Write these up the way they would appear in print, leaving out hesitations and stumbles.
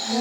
नमस्कार,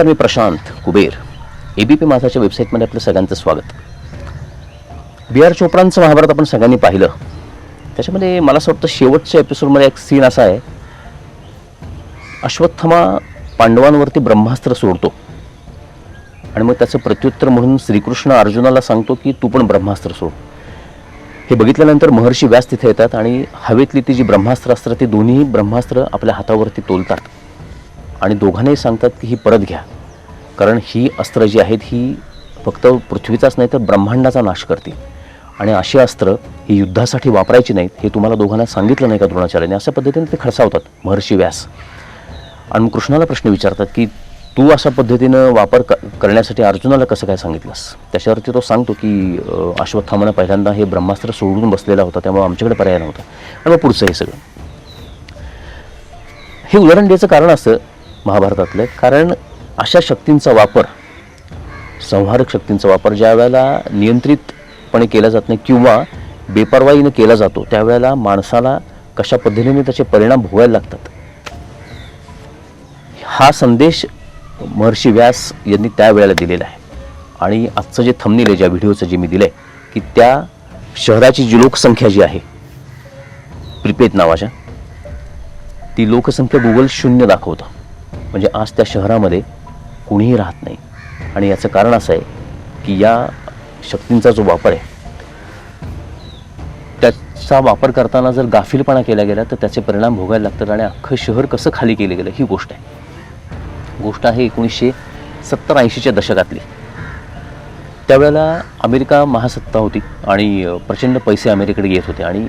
मी प्रशांत कुबेर. ABP माझाच्या वेबसाईटमध्ये आपलं सगळ्यांचं स्वागत. B.R. चोप्रांचं महाभारत आपण सगळ्यांनी पाहिलं. त्याच्यामध्ये मला असं वाटतं शेवटच्या एपिसोडमध्ये एक सीन असा आहे, अश्वत्थामा पांडवांवरती ब्रह्मास्त्र सोडतो आणि मग त्याचं प्रत्युत्तर म्हणून श्रीकृष्ण अर्जुनाला सांगतो की तू पण ब्रह्मास्त्र सोड. हे बघितल्यानंतर महर्षी व्यास तिथे येतात आणि हवेतली ती जी ब्रह्मास्त्र असतात ती दोन्ही ब्रह्मास्त्र आपल्या हातावरती तोलतात आणि दोघांनाही सांगतात की ही परत घ्या, कारण ही अस्त्र जी आहेत ही फक्त पृथ्वीचाच नाही तर ब्रह्मांडाचा नाश करतील आणि अशी अस्त्र ही युद्धासाठी वापरायची नाहीत हे तुम्हाला दोघांना सांगितलं नाही का द्रोणाचार्याने. अशा पद्धतीने ते खडसावतात महर्षी व्यास आणि मग कृष्णाला प्रश्न विचारतात की तू अशा पद्धतीनं वापर करण्यासाठी अर्जुनाला कसं काय सांगितलंस. त्याच्यावरती तो सांगतो की अश्वत्थामानं पहिल्यांदा हे ब्रह्मास्त्र सोडून बसलेला होता, त्यामुळे आमच्याकडे पर्याय नव्हता. आणि मग पुढचं हे सगळं हे उदाहरण द्यायचं कारण असं महाभारतातलं, कारण अशा शक्तींचा वापर, संहारक शक्तींचा वापर ज्या वेळेला नियंत्रितपणे केला जात नाही किंवा बेपर्वाईने केला जातो त्यावेळेला माणसाला कशा पद्धतीने त्याचे परिणाम भोगायला लागतात, हा संदेश महर्षी व्यास यांनी त्यावेळेला दिलेला आहे. आणि आजचं जे थंबनेल आहे ज्या व्हिडिओचं जे मी दिलं आहे की त्या शहराची जी लोकसंख्या जी आहे प्रिपेत नावाच्या, ती लोकसंख्या गुगल 0 दाखवतं. म्हणजे आज त्या शहरामध्ये कुणीही राहत नाही. आणि याचं कारण असं आहे की या शक्तींचा जो वापर आहे त्याचा वापर करताना जर गाफीलपणा केला गेला तर त्याचे परिणाम भोगायला लागतात आणि अख्खं शहर कसं खाली केलं गेलं ही गोष्ट आहे. गोष्ट आहे 1970-80च्या दशकातली. त्यावेळेला अमेरिका महासत्ता होती आणि प्रचंड पैसे अमेरिकेकडे येत होते आणि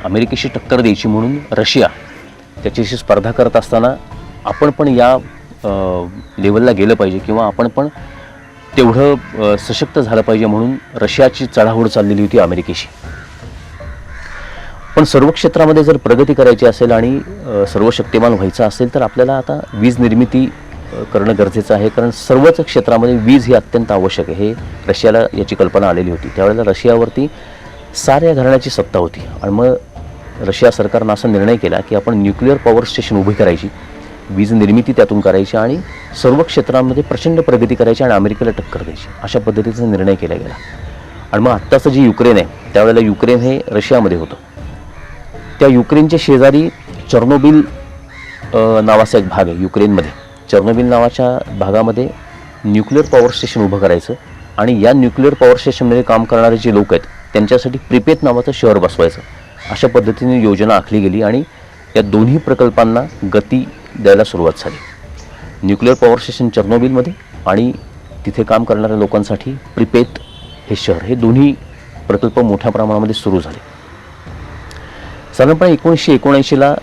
अमेरिकेशी टक्कर द्यायची म्हणून रशिया त्याच्याशी स्पर्धा करत असताना आपण पण या लेवलला गेलं पाहिजे किंवा आपण पण तेवढं सशक्त झालं पाहिजे म्हणून रशियाची चढाओढ चाललेली होती अमेरिकेशी. पण सर्व क्षेत्रामध्ये जर प्रगती करायची असेल आणि सर्व शक्तिमान व्हायचं असेल तर आपल्याला आता वीज निर्मिती करणं गरजेचं आहे, कारण सर्वच क्षेत्रामध्ये वीज ही अत्यंत आवश्यक आहे. हे रशियाला याची कल्पना आलेली होती. त्यावेळेला रशियावरती साऱ्या घराण्याची सत्ता होती आणि मग रशिया सरकारनं असा निर्णय केला की आपण न्यूक्लिअर पॉवर स्टेशन उभी करायची, वीज निर्मिती त्यातून करायची आणि सर्व क्षेत्रांमध्ये प्रचंड प्रगती करायची आणि अमेरिकेला टक्कर द्यायची, अशा पद्धतीचा निर्णय केला गेला. आणि मग आत्ताचं जे युक्रेन आहे त्यावेळेला युक्रेन हे रशियामध्ये होतं. त्या युक्रेनच्या शेजारी चर्नोबिल नावाचा एक भाग आहे युक्रेनमध्ये. चर्नोबिल नावाच्या भागामध्ये न्यूक्लिअर पॉवर स्टेशन उभं करायचं आणि या न्यूक्लिअर पॉवर स्टेशनमध्ये काम करणारे जे लोक आहेत त्यांच्यासाठी प्रिपेत नावाचं शहर बसवायचं, अशा पद्धतीने योजना आखली गेली आणि या दोन्ही प्रकल्पांना गती द्यायला सुरुवात झाली. न्यूक्लिअर पॉवर स्टेशन चर्नोबिलमध्ये आणि तिथे काम करणाऱ्या लोकांसाठी प्रिपेत हे शहर, हे दोन्ही प्रकल्प मोठ्या प्रमाणामध्ये सुरू झाले. साधारणपणे 1979ला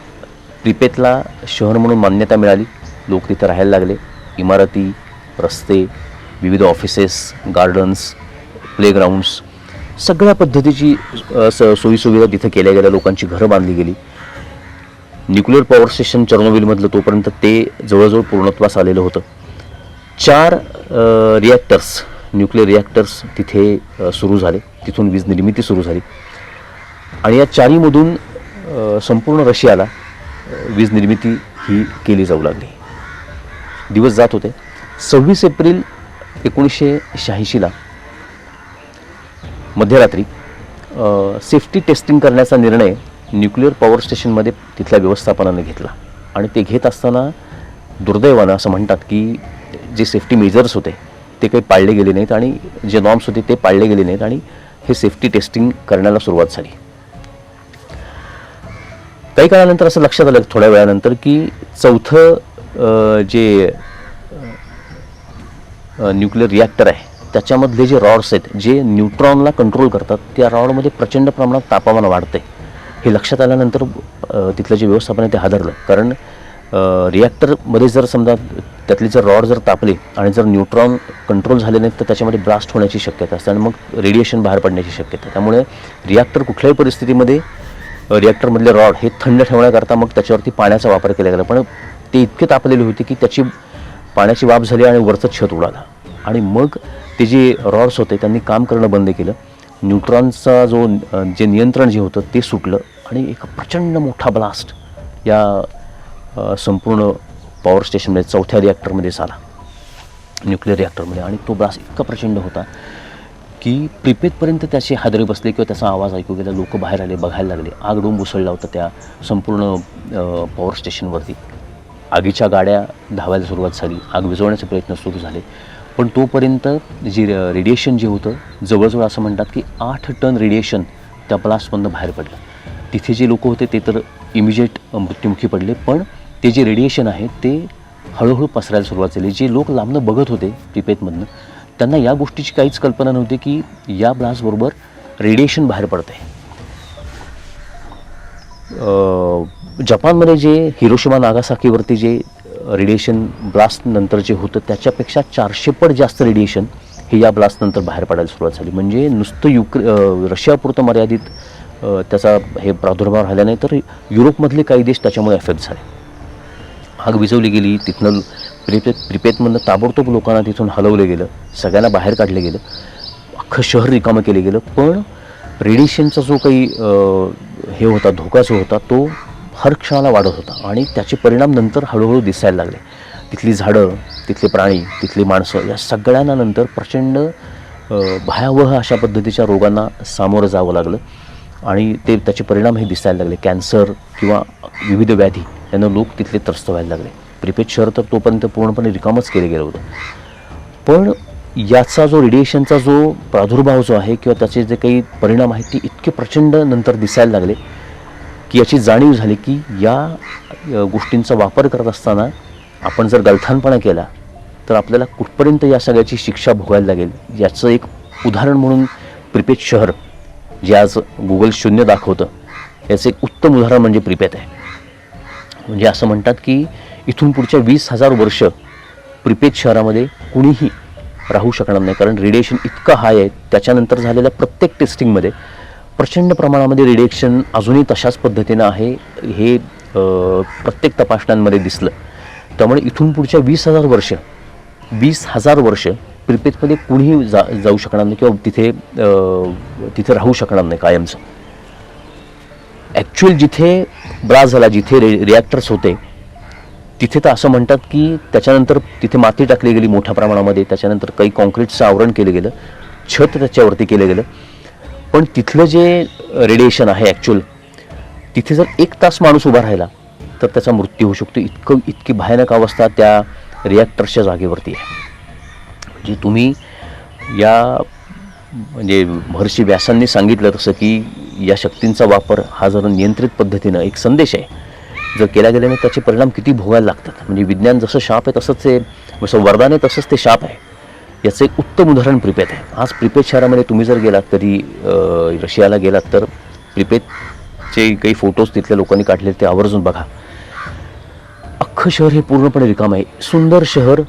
प्रिपेतला शहर म्हणून मान्यता मिळाली. लोक तिथे राहायला लागले. इमारती, रस्ते, विविध ऑफिसेस, गार्डन्स, प्लेग्राऊंड्स, सगळ्या पद्धतीची सोयीसुविधा तिथे केल्या गेल्या. लोकांची घरं बांधली गेली. न्यूक्लिअर पॉवर स्टेशन चर्नोबिलमधलं तोपर्यंत ते जवळजवळ पूर्णत्वास आलेलं होतं. 4 रिॲक्टर्स, न्यूक्लिअर रिॲक्टर्स तिथे सुरू झाले. तिथून वीज निर्मिती सुरू झाली आणि या 4मधून संपूर्ण रशियाला वीज निर्मिती ही केली जाऊ लागली. दिवस जात होते. 26 एप्रिल 1986ला मध्यरात्री सेफ्टी टेस्टिंग करण्याचा निर्णय न्यूक्लिअर पॉवर स्टेशनमध्ये तिथल्या व्यवस्थापनाने घेतला आणि ते घेत असताना दुर्दैवानं असं म्हणतात की जे सेफ्टी मेजर्स होते ते काही पाळले गेले नाहीत आणि जे नॉर्म्स होते ते पाळले गेले नाहीत आणि हे सेफ्टी टेस्टिंग करण्याला सुरुवात झाली. काही काळानंतर असं लक्षात आलं थोड्या वेळानंतर की चौथं जे न्यूक्लिअर रिॲक्टर आहे त्याच्यामधले जे रॉड्स आहेत जे न्यूट्रॉनला कंट्रोल करतात त्या रॉडमध्ये प्रचंड प्रमाणात तापमान वाढते. हे लक्षात आल्यानंतर तिथलं जे व्यवस्थापन आहे ते हादरलं, कारण रिॲक्टरमध्ये जर समजा त्यातले जर रॉड जर तापले आणि जर न्यूट्रॉन कंट्रोल झाले नाहीत तर त्याच्यामध्ये ब्लास्ट होण्याची शक्यता असते आणि मग रेडिएशन बाहेर पडण्याची शक्यता. त्यामुळे रिॲक्टर कुठल्याही परिस्थितीमध्ये रिॲक्टरमधले रॉड हे थंड ठेवण्याकरता मग त्याच्यावरती पाण्याचा वापर केला गेला. पण ते इतके तापलेले होते की त्याची पाण्याची वाफ झाली आणि वरचं छत उडालं आणि मग ते जे रॉड्स होते त्यांनी काम करणं बंद केलं. न्यूट्रॉनचा जे नियंत्रण जे होतं ते सुटलं आणि एक प्रचंड मोठा ब्लास्ट या संपूर्ण पॉवर स्टेशनमध्ये 4थ्या रिॲक्टरमध्ये झाला, न्यूक्लिअर रिॲक्टरमध्ये. आणि तो ब्लास्ट इतका प्रचंड होता की प्रिपेतपर्यंत त्याचे हादरे बसले किंवा त्याचा आवाज ऐकू गेला. लोक बाहेर आले, बघायला लागले. आग डोंब उसळला होता त्या संपूर्ण पॉवर स्टेशनवरती. आगीच्या गाड्या धावायला सुरुवात झाली, आग विझवण्याचे प्रयत्न सुरू झाले. पण तोपर्यंत जे रेडिएशन जे होतं जवळजवळ असं म्हणतात की 8 टन रेडिएशन त्या ब्लास्टमधनं बाहेर पडलं. तिथे जे लोक होते ते तर इमिजिएट मृत्युमुखी पडले, पण ते जे रेडिएशन आहे ते हळूहळू पसरायला सुरुवात झाली. जे लोक लांबनं बघत होते प्रिपेतमधनं त्यांना या गोष्टीची काहीच कल्पना नव्हती की या ब्लास्टबरोबर रेडिएशन बाहेर पडतं आहे. जपानमध्ये जे हिरोशिमा नागासाकीवरती जे रेडिएशन ब्लास्ट नंतर जे होतं त्याच्यापेक्षा 400 पट जास्त रेडिएशन हे या ब्लास्ट नंतर बाहेर पडायला सुरुवात झाली. म्हणजे नुसतं रशियापुरतं मर्यादित त्याचा हे प्रादुर्भाव राहिला नाही तर युरोपमधले काही देश त्याच्यामुळे एफेक्ट झाले. आग विझवली गेली. तिथनं प्रिपेतमधनं ताबडतोब लोकांना तिथून हलवलं गेलं, सगळ्यांना बाहेर काढलं गेलं, अख्खं शहर रिकामं केलं गेलं. पण रेडिएशनचा जो काही हे होता, धोका जो होता तो हर क्षणाला वाढत होता आणि त्याचे परिणाम नंतर हळूहळू दिसायला लागले. तिथली झाडं, तिथले प्राणी, तिथली माणसं या सगळ्यांना नंतर प्रचंड भयावह अशा पद्धतीच्या रोगांना सामोरं जावं लागलं आणि त्याचे परिणाम हे दिसायला लागले. कॅन्सर किंवा विविध व्याधी यांना लोक तिथले त्रस्त व्हायला लागले. प्रिपेत शहर तर तोपर्यंत पूर्णपणे रिकामच केलं गेलं होतं. पण याचा जो रेडिएशनचा जो प्रादुर्भाव जो आहे किंवा त्याचे जे काही परिणाम आहेत ते इतके प्रचंड नंतर दिसायला लागले की याची जाणीव झाली की या गोष्टींचा वापर करत असताना आपण जर गलथानपणा केला तर आपल्याला कुठपर्यंत या सगळ्याची शिक्षा भोगायला लागेल. याचं एक उदाहरण म्हणून प्रिपेत शहर जे आज गुगल 0 दाखवतं याचं एक उत्तम उदाहरण म्हणजे प्रिपेत आहे. म्हणजे असं म्हणतात की इथून पुढच्या 20,000 वर्ष प्रिपेत शहरामध्ये कुणीही राहू शकणार नाही, कारण रेडिएशन इतकं हाय आहे. त्याच्यानंतर झालेल्या प्रत्येक टेस्टिंगमध्ये प्रचंड प्रमाणामध्ये रेडिएशन अजूनही तशाच पद्धतीनं आहे हे प्रत्येक तपासण्यांमध्ये दिसलं. त्यामुळे इथून पुढच्या 20,000 वर्ष प्रिपेतमध्ये कुणीही जाऊ शकणार नाही किंवा तिथे राहू शकणार नाही कायमचं. ॲक्च्युअल जिथे ब्लास्ट झाला, जिथे रिॲक्टर्स होते तिथे तर असं म्हणतात की त्याच्यानंतर तिथे माती टाकली गेली मोठ्या प्रमाणामध्ये, त्याच्यानंतर काही कॉन्क्रीटचं आवरण केलं गेलं, छत त्याच्यावरती केलं गेलं. पण तिथलं जे रेडिएशन आहे ॲक्च्युअल तिथे जर 1 तास माणूस उभा राहिला तर त्याचा मृत्यू होऊ शकतो. इतकी भयानक अवस्था त्या रिॲक्टर्सच्या जागेवरती आहे. म्हणजे तुम्ही म्हणजे महर्षी व्यासांनी सांगितलं तसं की या शक्तींचा वापर हा जर नियंत्रित पद्धतीनं एक संदेश आहे, जर केला गेल्याने त्याचे परिणाम किती भोगायला लागतात. म्हणजे विज्ञान जसं शाप आहे तसंच ते जसं वरदान आहे तसंच ते शाप आहे. याचं एक उत्तम उदाहरण प्रिपेत आहे. आज प्रिपेत शहरामध्ये तुम्ही जर गेलात कधी रशियाला गेलात तर प्रिपेतचे काही फोटोज तिथल्या लोकांनी काढले ते आवर्जून बघा. अख्खं शहर हे पूर्णपणे रिकामं आहे. सुंदर शहर,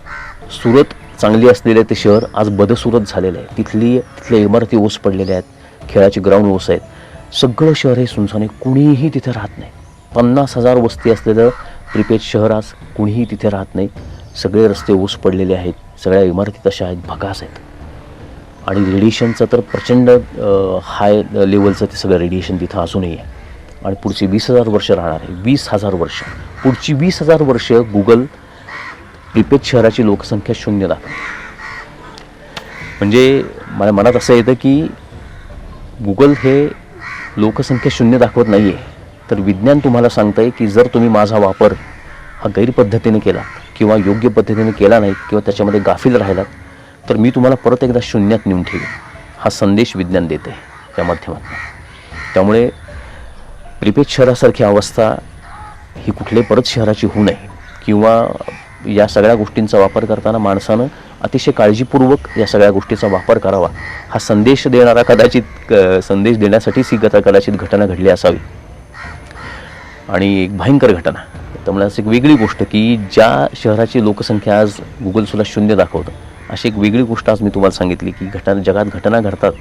सुरत चांगली असलेले ते शहर आज बदसुरत झालेलं आहे. तिथल्या इमारती ओस पडलेल्या आहेत, खेळाचे ग्राउंड ओस आहेत. सगळं शहर हे सुनसान आहे, कुणीही तिथे राहत नाही. 50,000 वस्ती असलेलं प्रिपेत शहर आज कुणीही तिथे राहत नाही. सगळे रस्ते ओस पडलेले आहेत, सगळ्या इमारती तशा आहेत, भकास आहेत. आणि रेडिएशनचं तर प्रचंड हाय लेवलचं ते सगळं रेडिएशन तिथं अजूनही आहे. आणि पुढची 20,000 वर्ष राहणार आहे. 20,000 वर्ष, पुढची 20,000 वर्ष गुगल प्रिपेत शहराची लोकसंख्या 0 दाखवते. म्हणजे मला मनात असं येतं की गुगल हे लोकसंख्या 0 दाखवत नाही आहे, तर विज्ञान तुम्हाला सांगतं आहे की जर तुम्ही माझा वापर हा गैरपद्धतीने केला किंवा योग्य पद्धतीने केला नाही किंवा त्याच्यामध्ये गाफील राहिलात तर मी तुम्हाला परत एकदा शून्यात नेऊन ठेवेन. हा संदेश विज्ञान देते त्या माध्यमातून. त्यामुळे प्रिपेत शहरासारखी अवस्था ही कुठल्याही परत शहराची होऊ नये किंवा या सगळ्या गोष्टींचा वापर करताना माणसानं अतिशय काळजीपूर्वक या सगळ्या गोष्टीचा वापर करावा हा संदेश संदेश देण्यासाठीच ही कदाचित घटना घडली असावी. आणि एक भयंकर घटना तर मला असं एक वेगळी गोष्ट की ज्या शहराची लोकसंख्या आज गुगलसुद्धा 0 दाखवतं, अशी एक वेगळी गोष्ट आज मी तुम्हाला सांगितली की जगात घटना घडतात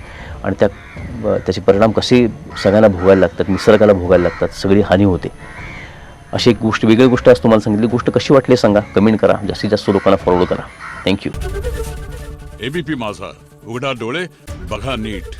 आणि त्याचे परिणाम कसे सगळ्यांना भोगायला लागतात, निसर्गाला भोगायला लागतात, सगळी हानी होते. अशी एक गोष्ट, वेगळी गोष्ट आज तुम्हाला सांगितली. गोष्ट कशी वाटली सांगा, कमेंट करा, जास्तीत जास्त लोकांना फॉरवर्ड करा. थँक्यू. एबीपी माझा, उघडा डोळे बघा नीट.